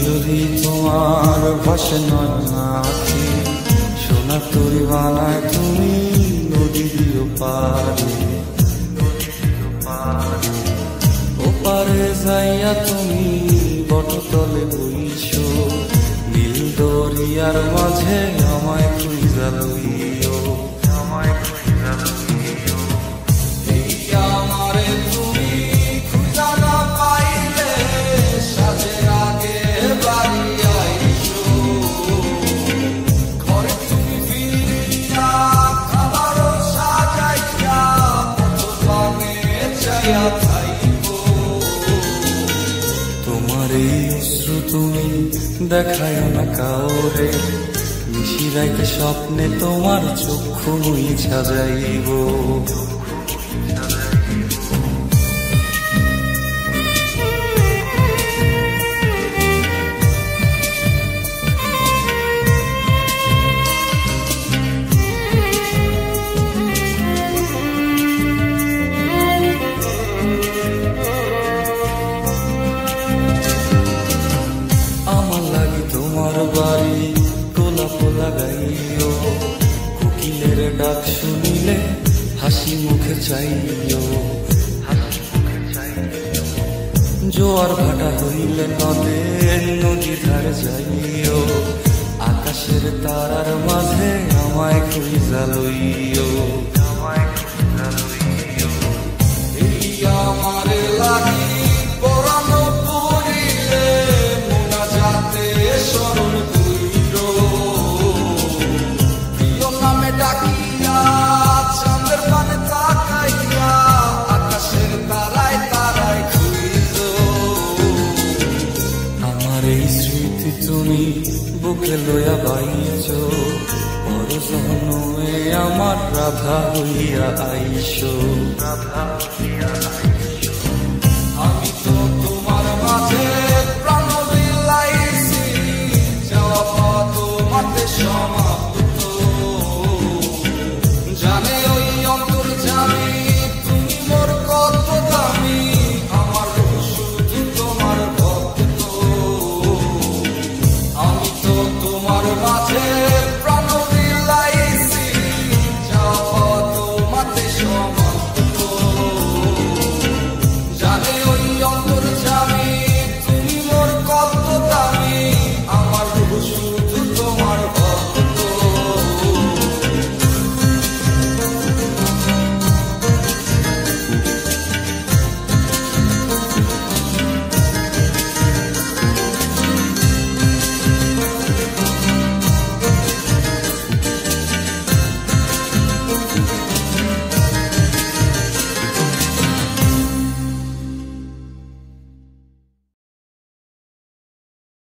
যদি তোমার ভাসে নয়ন আঁখি, সোনা তরি বানায় তুমি নদী দিও পারে। ওপারে যাইয়া তুমি বটতলে বইছো, নীল দরিয়ার মাঝে আমায় খুঁজা লইও। এই আমারে তুমি খুঁজা না পাইলে সাজের আগে বাড়ি আইসো। ঘরে তুমি ফিরিয়া খাবারও সাজাইয়া পথ পানে চাইয়া থাইকো। তোমার এই অশ্রু তুমি দেখায় না কাউরে, নিশি রাইতে স্বপ্নে তোমার চক্ষু মুইছা যাইব। আমার লাগি তোমার বাড়ি গোলাপ লাগাইও, কোকিলের ডাক শুনিলে হাসি মুখে চাইও। জোয়ার ভাটা হইলে নদে নদী ধারে যাইও, আকাশের তারার মাঝে আমায় খুঁজা লইও। এই আমারে লাগি পরানো পড়িলে মোনা যাতে স্মরণ কইরো। প্রিয় নামে ডাকিয়া চাঁদের পানে তাকাইয়া আকাশের তারায় তারায় খুঁজো। আমার এই স্মৃতি তুমি বুকে লইয়া বাইছো, পর জন্মে আমার রাধা হইয়া আইসো।